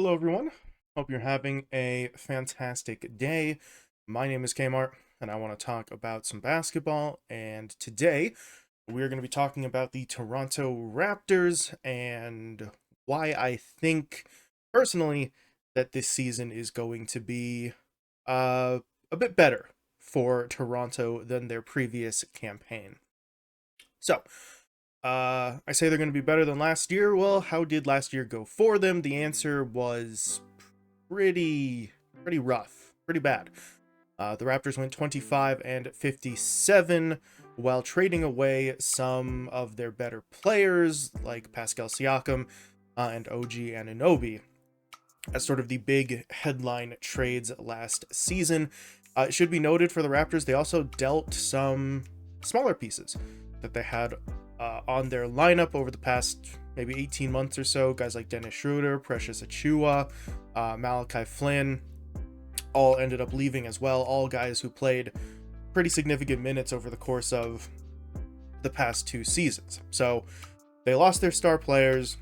Hello, everyone. Hope you're having a fantastic day. My name is Kmart, and I want to talk about some basketball. And today, we're going to be talking about the Toronto Raptors and why I think, personally, that this season is going to be uh, a bit better for Toronto than their previous campaign. So, I say they're going to be better than last year. Well, how did last year go for them? The answer was pretty rough, pretty bad. The Raptors went 25 and 57 while trading away some of their better players like Pascal Siakam and OG Anunoby as sort of the big headline trades last season. It should be noted for the Raptors, they also dealt some smaller pieces that they had on their lineup over the past maybe 18 months or so. Guys like Dennis Schroeder, Precious Achiuwa, Malachi Flynn, all ended up leaving as well. All guys who played pretty significant minutes over the course of the past two seasons. So they lost their star players.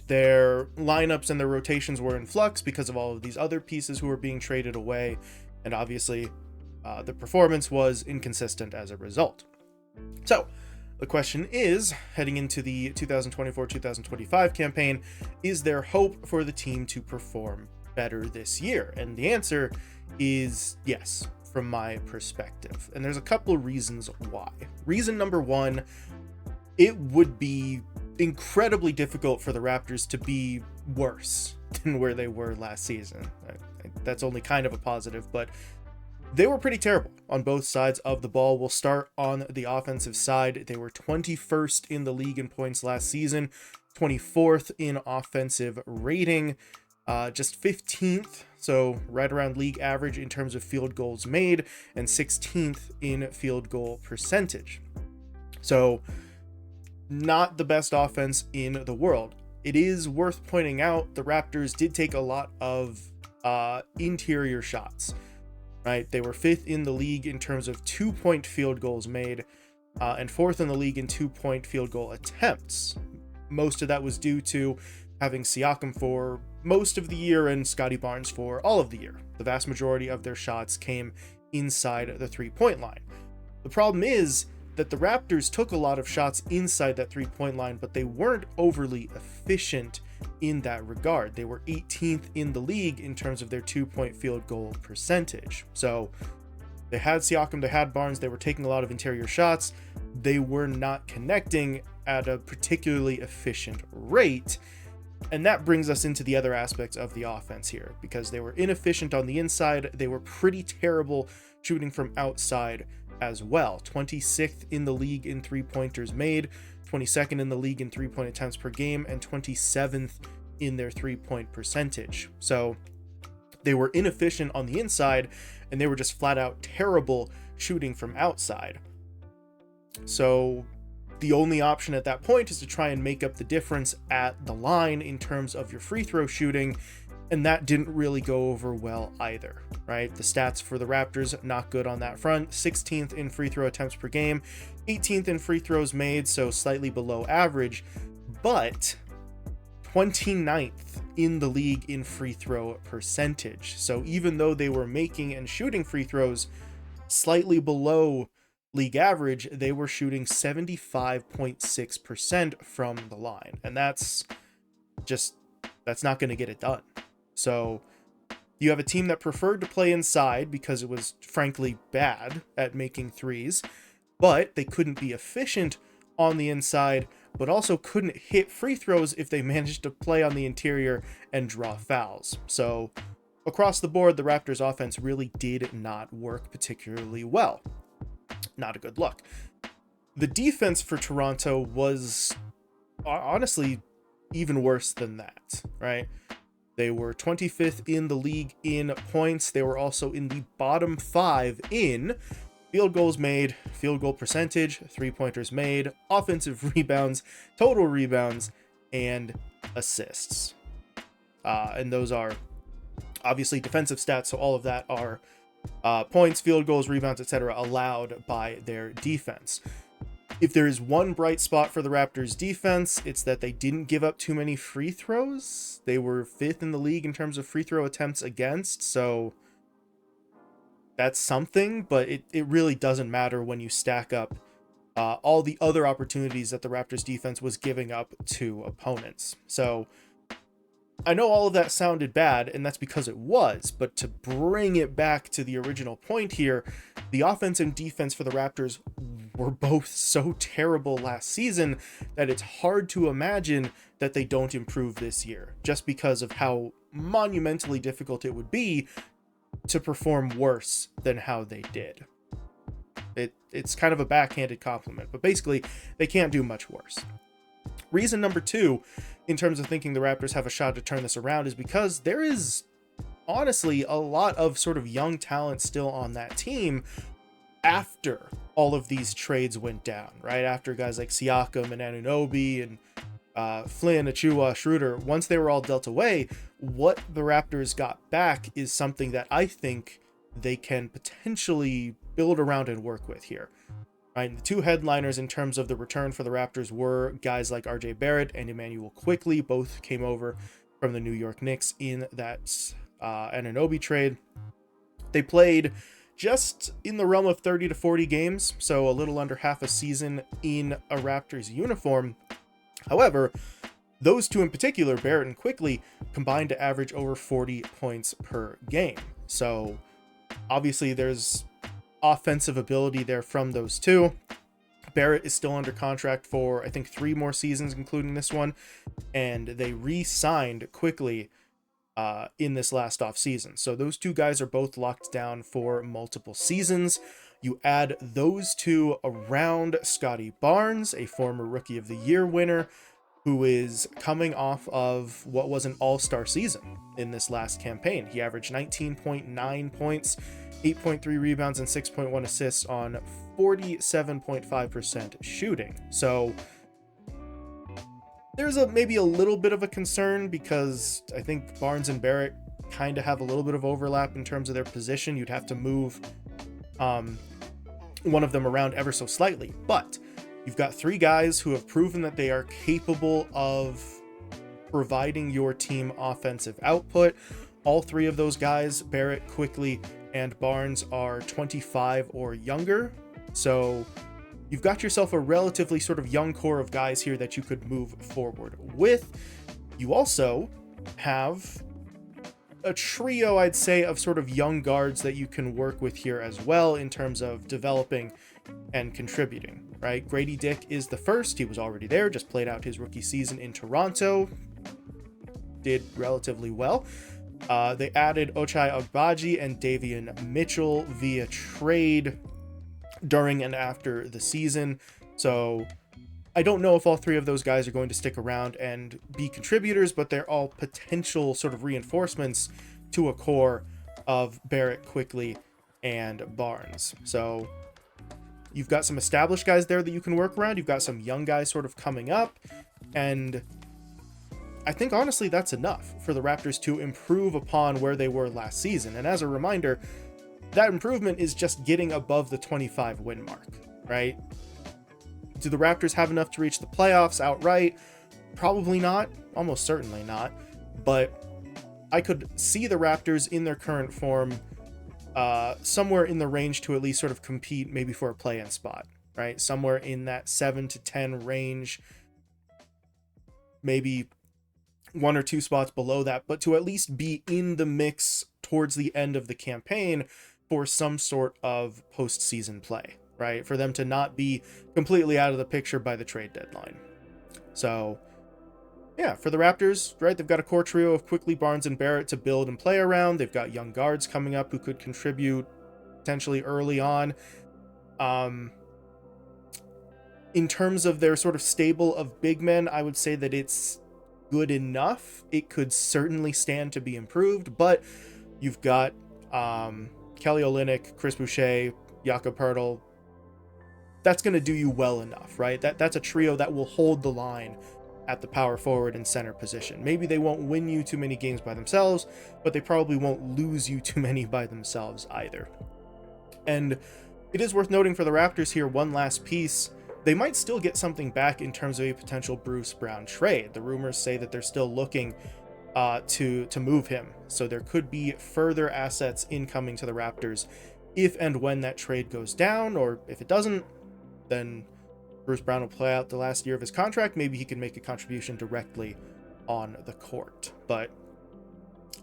Their lineups and their rotations were in flux because of all of these other pieces who were being traded away. And obviously, the performance was inconsistent as a result. So, the question is, heading into the 2024-2025 campaign, is there hope for the team to perform better this year? And the answer is yes, from my perspective. And there's a couple of reasons why. Reason number one, it would be incredibly difficult for the Raptors to be worse than where they were last season. That's only kind of a positive, but they were pretty terrible on both sides of the ball. We'll start on the offensive side. They were 21st in the league in points last season, 24th in offensive rating, just 15th, so right around league average in terms of field goals made, and 16th in field goal percentage. So not the best offense in the world. It is worth pointing out the Raptors did take a lot of interior shots. Right, they were 5th in the league in terms of 2-point field goals made, and 4th in the league in 2-point field goal attempts. Most of that was due to having Siakam for most of the year and Scottie Barnes for all of the year. The vast majority of their shots came inside the 3-point line. The problem is that the Raptors took a lot of shots inside that 3-point line, but they weren't overly efficient in that regard. They were 18th in the league in terms of their 2-point field goal percentage. So they had Siakam, they had Barnes, they were taking a lot of interior shots. They were not connecting at a particularly efficient rate. And that brings us into the other aspects of the offense here, because they were inefficient on the inside. They were pretty terrible shooting from outside as well. 26th in the league in 3-pointers made, 22nd in the league in 3-point attempts per game, and 27th in their 3-point percentage. So they were inefficient on the inside, and they were just flat out terrible shooting from outside. So the only option at that point is to try and make up the difference at the line in terms of your free throw shooting, and that didn't really go over well either, right? The stats for the Raptors, not good on that front. 16th in free throw attempts per game, 18th in free throws made, so slightly below average, but 29th in the league in free throw percentage. So even though they were making and shooting free throws slightly below league average, they were shooting 75.6% from the line. And that's not going to get it done. So you have a team that preferred to play inside because it was frankly bad at making threes, but they couldn't be efficient on the inside, but also couldn't hit free throws if they managed to play on the interior and draw fouls. So across the board, the Raptors offense really did not work particularly well. Not a good look. The defense for Toronto was honestly even worse than that, right? They were 25th in the league in points. They were also in the bottom 5 in field goals made, field goal percentage, 3-pointers made, offensive rebounds, total rebounds, and assists. And those are obviously defensive stats, so all of that are points, field goals, rebounds, etc. allowed by their defense. If there is one bright spot for the Raptors defense, it's that they didn't give up too many free throws. They were 5th in the league in terms of free throw attempts against, so that's something, but it really doesn't matter when you stack up all the other opportunities that the Raptors defense was giving up to opponents. So I know all of that sounded bad, and that's because it was, but to bring it back to the original point here, the offense and defense for the Raptors were both so terrible last season that it's hard to imagine that they don't improve this year, just because of how monumentally difficult it would be to perform worse than how they did. It's kind of a backhanded compliment, but basically they can't do much worse. Reason number 2, in terms of thinking the Raptors have a shot to turn this around, is because there is honestly a lot of sort of young talent still on that team after all of these trades went down, right? After guys like Siakam and Anunoby and Flynn, Achua, Schroeder, once they were all dealt away, what the Raptors got back is something that I think they can potentially build around and work with here. Right, the 2 headliners in terms of the return for the Raptors were guys like RJ Barrett and Immanuuel Quickley. Both came over from the New York Knicks in that Anunoby trade. They played just in the realm of 30 to 40 games, so a little under half a season in a Raptors uniform. However, those 2 in particular, Barrett and Quickley, combined to average over 40 points per game. So obviously there's offensive ability there from those 2. Barrett is still under contract for I think 3 more seasons, including this one, and they re-signed Quickley in this last offseason. So those 2 guys are both locked down for multiple seasons. You add those 2 around Scottie Barnes, a former Rookie of the Year winner, who is coming off of what was an all-star season in this last campaign. He averaged 19.9 points, 8.3 rebounds, and 6.1 assists on 47.5% shooting. So there's maybe a little bit of a concern because I think Barnes and Barrett kind of have a little bit of overlap in terms of their position. You'd have to move one of them around ever so slightly, but you've got 3 guys who have proven that they are capable of providing your team offensive output. All 3 of those guys, Barrett, Quickley, and Barnes, are 25 or younger. So you've got yourself a relatively sort of young core of guys here that you could move forward with. You also have a trio, I'd say, of sort of young guards that you can work with here as well in terms of developing and contributing, right? Grady Dick is the first. He was already there, just played out his rookie season in Toronto. Did relatively well. They added Ochai Agbaji and Davion Mitchell via trade during and after the season. So I don't know if all 3 of those guys are going to stick around and be contributors, but they're all potential sort of reinforcements to a core of Barrett, Quickley, and Barnes. So you've got some established guys there that you can work around. You've got some young guys sort of coming up, and I think honestly that's enough for the Raptors to improve upon where they were last season. And as a reminder, that improvement is just getting above the 25 win mark, right? Do the Raptors have enough to reach the playoffs outright? Probably not, almost certainly not. But I could see the Raptors in their current form somewhere in the range to at least sort of compete maybe for a play-in spot, right? Somewhere in that 7 to 10 range, maybe 1 or 2 spots below that, but to at least be in the mix towards the end of the campaign for some sort of postseason play, right? For them to not be completely out of the picture by the trade deadline. So yeah, for the Raptors, right, they've got a core trio of Quickley, Barnes, and Barrett to build and play around. They've got young guards coming up who could contribute potentially early on. In terms of their sort of stable of big men, I would say that it's good enough. It could certainly stand to be improved, but you've got Kelly Olynyk, Chris Boucher, Jakob Poeltl. That's going to do you well enough, right? That's a trio that will hold the line at the power forward and center position. Maybe they won't win you too many games by themselves, but they probably won't lose you too many by themselves either. And it is worth noting for the Raptors here, one last piece. they might still get something back in terms of a potential Bruce Brown trade. The rumors say that they're still looking to move him, so there could be further assets incoming to the Raptors if and when that trade goes down, or if it doesn't, then Bruce Brown will play out the last year of his contract. Maybe he can make a contribution directly on the court. But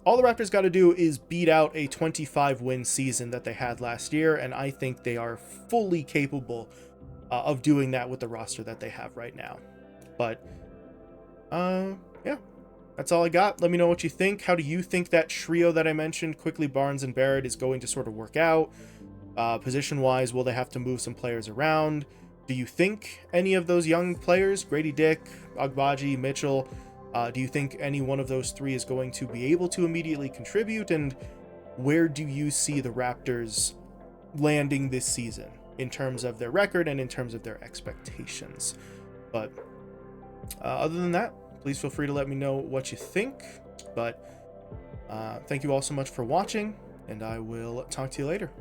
all the Raptors got to do is beat out a 25-win season that they had last year, and I think they are fully capable of doing that with the roster that they have right now. But, yeah, that's all I got. Let me know what you think. How do you think that trio that I mentioned, Quickley, Barnes, and Barrett, is going to sort of work out? Position-wise, will they have to move some players around? Do you think any of those young players, Grady Dick, Agbaji, Mitchell, do you think any one of those three is going to be able to immediately contribute? And where do you see the Raptors landing this season in terms of their record and in terms of their expectations? But other than that, please feel free to let me know what you think. But thank you all so much for watching, and I will talk to you later.